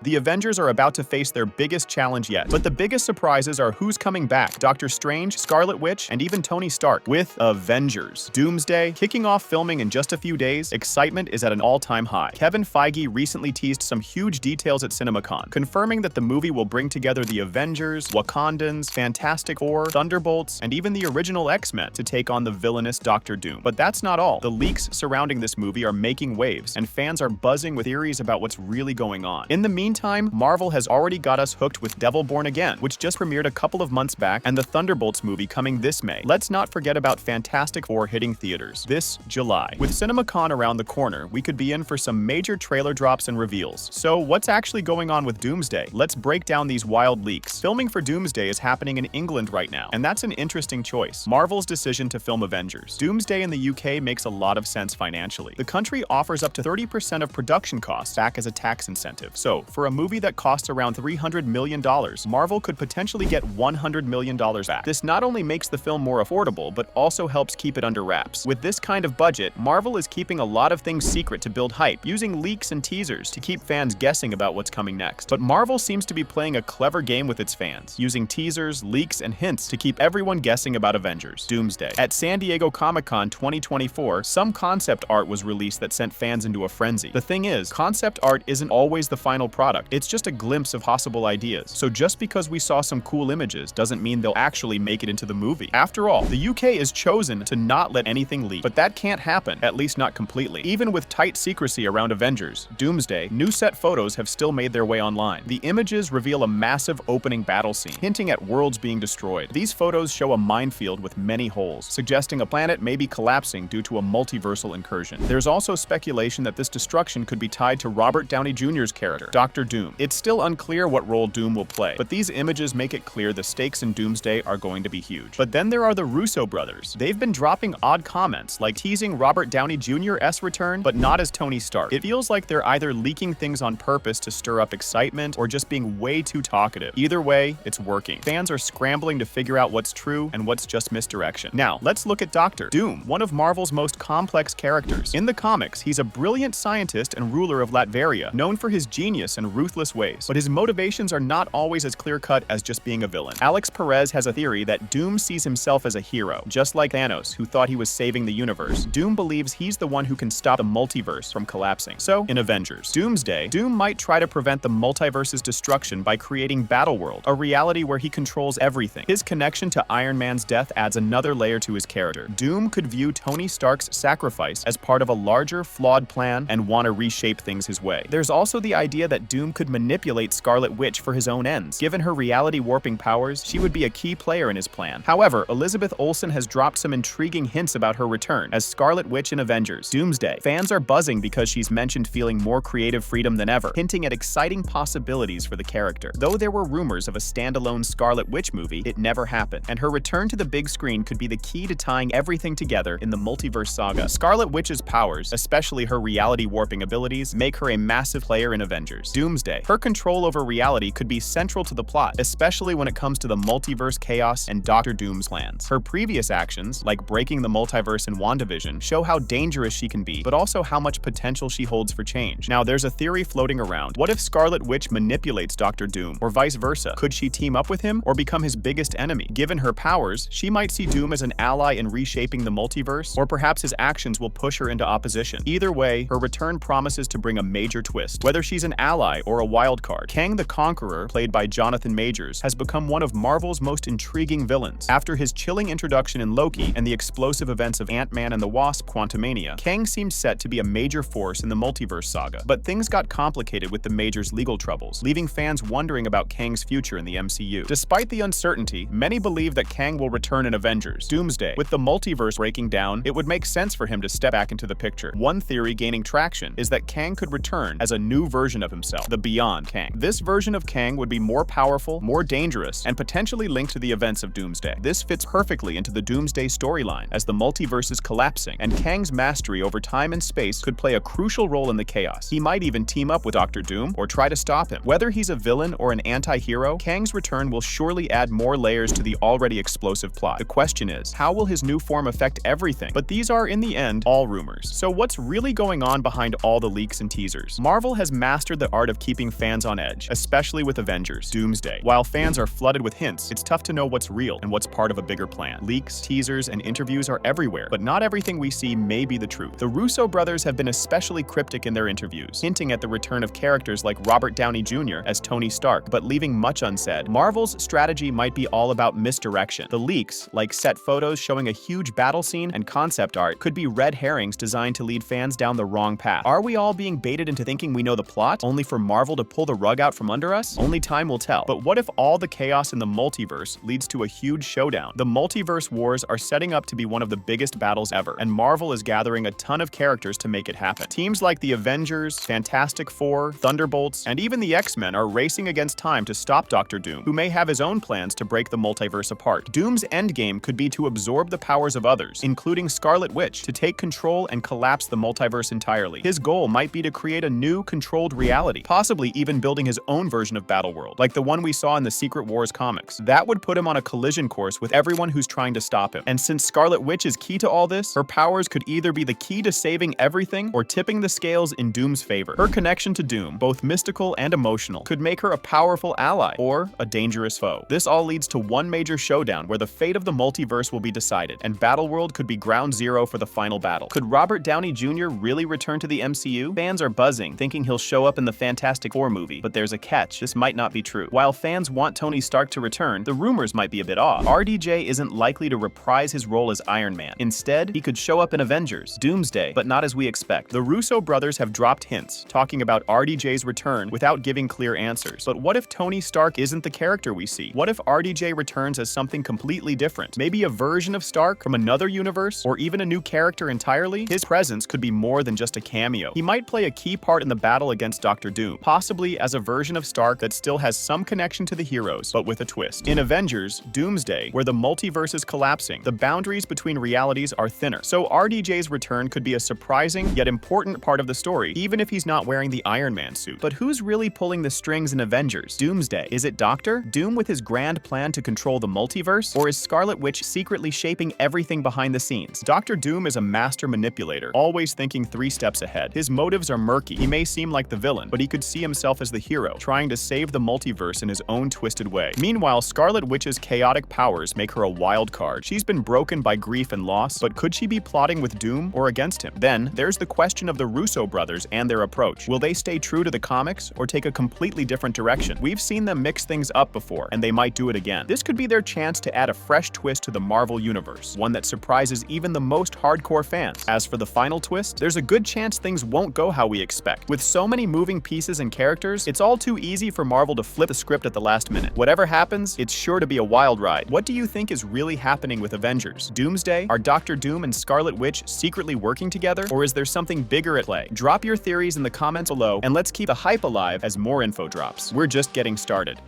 The Avengers are about to face their biggest challenge yet. But the biggest surprises are who's coming back: Doctor Strange, Scarlet Witch, and even Tony Stark, with Avengers Doomsday kicking off filming in just a few days. Excitement is at an all-time high. Kevin Feige recently teased some huge details at CinemaCon, confirming that the movie will bring together the Avengers, Wakandans, Fantastic Four, Thunderbolts, and even the original X-Men to take on the villainous Doctor Doom. But that's not all. The leaks surrounding this movie are making waves, and fans are buzzing with theories about what's really going on. In the meantime, Marvel has already got us hooked with Devil Born Again, which just premiered a couple of months back, and the Thunderbolts movie coming this May. Let's not forget about Fantastic Four hitting theaters this July. With CinemaCon around the corner, we could be in for some major trailer drops and reveals. So what's actually going on with Doomsday? Let's break down these wild leaks. Filming for Doomsday is happening in England right now, and that's an interesting choice. Marvel's decision to film Avengers Doomsday in the UK makes a lot of sense financially. The country offers up to 30% of production costs back as a tax incentive. So, for a movie that costs around $300 million, Marvel could potentially get $100 million back. This not only makes the film more affordable, but also helps keep it under wraps. With this kind of budget, Marvel is keeping a lot of things secret to build hype, using leaks and teasers to keep fans guessing about what's coming next. But Marvel seems to be playing a clever game with its fans, using teasers, leaks, and hints to keep everyone guessing about Avengers Doomsday. At San Diego Comic-Con 2024, some concept art was released that sent fans into a frenzy. The thing is, concept art isn't always the final product. It's just a glimpse of possible ideas. So just because we saw some cool images doesn't mean they'll actually make it into the movie. After all, the UK has chosen to not let anything leak. But that can't happen, at least not completely. Even with tight secrecy around Avengers Doomsday, new set photos have still made their way online. The images reveal a massive opening battle scene, hinting at worlds being destroyed. These photos show a minefield with many holes, suggesting a planet may be collapsing due to a multiversal incursion. There's also speculation that this destruction could be tied to Robert Downey Jr.'s character, Dr. Doom. It's still unclear what role Doom will play, but these images make it clear the stakes in Doomsday are going to be huge. But then there are the Russo brothers. They've been dropping odd comments, like teasing Robert Downey Jr.'s return, but not as Tony Stark. It feels like they're either leaking things on purpose to stir up excitement, or just being way too talkative. Either way, it's working. Fans are scrambling to figure out what's true and what's just misdirection. Now, let's look at Dr. Doom, one of Marvel's most complex characters. In the comics, he's a brilliant scientist and ruler of Latveria, known for his genius and ruthless ways, but his motivations are not always as clear-cut as just being a villain. Alex Perez has a theory that Doom sees himself as a hero, just like Thanos, who thought he was saving the universe. Doom believes he's the one who can stop the multiverse from collapsing. So, in Avengers Doomsday, Doom might try to prevent the multiverse's destruction by creating Battleworld, a reality where he controls everything. His connection to Iron Man's death adds another layer to his character. Doom could view Tony Stark's sacrifice as part of a larger, flawed plan and want to reshape things his way. There's also the idea that Doom could manipulate Scarlet Witch for his own ends. Given her reality-warping powers, she would be a key player in his plan. However, Elizabeth Olsen has dropped some intriguing hints about her return as Scarlet Witch in Avengers Doomsday. Fans are buzzing because she's mentioned feeling more creative freedom than ever, hinting at exciting possibilities for the character. Though there were rumors of a standalone Scarlet Witch movie, it never happened, and her return to the big screen could be the key to tying everything together in the multiverse saga. Scarlet Witch's powers, especially her reality-warping abilities, make her a massive player in Avengers Doomsday. Her control over reality could be central to the plot, especially when it comes to the multiverse chaos and Doctor Doom's plans. Her previous actions, like breaking the multiverse in WandaVision, show how dangerous she can be, but also how much potential she holds for change. Now, there's a theory floating around. What if Scarlet Witch manipulates Doctor Doom, or vice versa? Could she team up with him, or become his biggest enemy? Given her powers, she might see Doom as an ally in reshaping the multiverse, or perhaps his actions will push her into opposition. Either way, her return promises to bring a major twist. Whether she's an ally or a wild card, Kang the Conqueror, played by Jonathan Majors, has become one of Marvel's most intriguing villains. After his chilling introduction in Loki and the explosive events of Ant-Man and the Wasp: Quantumania, Kang seems set to be a major force in the multiverse saga. But things got complicated with the Majors' legal troubles, leaving fans wondering about Kang's future in the MCU. Despite the uncertainty, many believe that Kang will return in Avengers Doomsday. With the multiverse breaking down, it would make sense for him to step back into the picture. One theory gaining traction is that Kang could return as a new version of himself, the Beyond Kang. This version of Kang would be more powerful, more dangerous, and potentially linked to the events of Doomsday. This fits perfectly into the Doomsday storyline, as the multiverse is collapsing, and Kang's mastery over time and space could play a crucial role in the chaos. He might even team up with Doctor Doom or try to stop him. Whether he's a villain or an anti-hero, Kang's return will surely add more layers to the already explosive plot. The question is, how will his new form affect everything? But these are, in the end, all rumors. So what's really going on behind all the leaks and teasers? Marvel has mastered the art part of keeping fans on edge, especially with Avengers Doomsday. While fans are flooded with hints, it's tough to know what's real and what's part of a bigger plan. Leaks, teasers, and interviews are everywhere, but not everything we see may be the truth. The Russo brothers have been especially cryptic in their interviews, hinting at the return of characters like Robert Downey Jr. as Tony Stark, but leaving much unsaid. Marvel's strategy might be all about misdirection. The leaks, like set photos showing a huge battle scene and concept art, could be red herrings designed to lead fans down the wrong path. Are we all being baited into thinking we know the plot, only for Marvel to pull the rug out from under us? Only time will tell. But what if all the chaos in the multiverse leads to a huge showdown? The multiverse wars are setting up to be one of the biggest battles ever, and Marvel is gathering a ton of characters to make it happen. Teams like the Avengers, Fantastic Four, Thunderbolts, and even the X-Men are racing against time to stop Doctor Doom, who may have his own plans to break the multiverse apart. Doom's endgame could be to absorb the powers of others, including Scarlet Witch, to take control and collapse the multiverse entirely. His goal might be to create a new, controlled reality, possibly even building his own version of Battleworld, like the one we saw in the Secret Wars comics. That would put him on a collision course with everyone who's trying to stop him. And since Scarlet Witch is key to all this, her powers could either be the key to saving everything or tipping the scales in Doom's favor. Her connection to Doom, both mystical and emotional, could make her a powerful ally or a dangerous foe. This all leads to one major showdown where the fate of the multiverse will be decided, and Battleworld could be ground zero for the final battle. Could Robert Downey Jr. really return to the MCU? Fans are buzzing, thinking he'll show up in the Fantastic Four movie, but there's a catch. This might not be true. While fans want Tony Stark to return, the rumors might be a bit off. RDJ isn't likely to reprise his role as Iron Man. Instead, he could show up in Avengers Doomsday, but not as we expect. The Russo brothers have dropped hints, talking about RDJ's return without giving clear answers. But what if Tony Stark isn't the character we see? What if RDJ returns as something completely different? Maybe a version of Stark from another universe, or even a new character entirely? His presence could be more than just a cameo. He might play a key part in the battle against Doctor Doom, possibly as a version of Stark that still has some connection to the heroes, but with a twist. In Avengers Doomsday, where the multiverse is collapsing, the boundaries between realities are thinner. So RDJ's return could be a surprising yet important part of the story, even if he's not wearing the Iron Man suit. But who's really pulling the strings in Avengers Doomsday? Is it Doctor Doom with his grand plan to control the multiverse? Or is Scarlet Witch secretly shaping everything behind the scenes? Doctor Doom is a master manipulator, always thinking 3 steps ahead. His motives are murky. He may seem like the villain, but he could see himself as the hero, trying to save the multiverse in his own twisted way. Meanwhile, Scarlet Witch's chaotic powers make her a wild card. She's been broken by grief and loss, but could she be plotting with Doom or against him? Then, there's the question of the Russo brothers and their approach. Will they stay true to the comics or take a completely different direction? We've seen them mix things up before, and they might do it again. This could be their chance to add a fresh twist to the Marvel universe, one that surprises even the most hardcore fans. As for the final twist, there's a good chance things won't go how we expect. With so many moving pieces and characters, it's all too easy for Marvel to flip the script at the last minute. Whatever happens, it's sure to be a wild ride. What do you think is really happening with Avengers Doomsday? Are Doctor Doom and Scarlet Witch secretly working together, or is there something bigger at play? Drop your theories in the comments below, and let's keep the hype alive as more info drops. We're just getting started.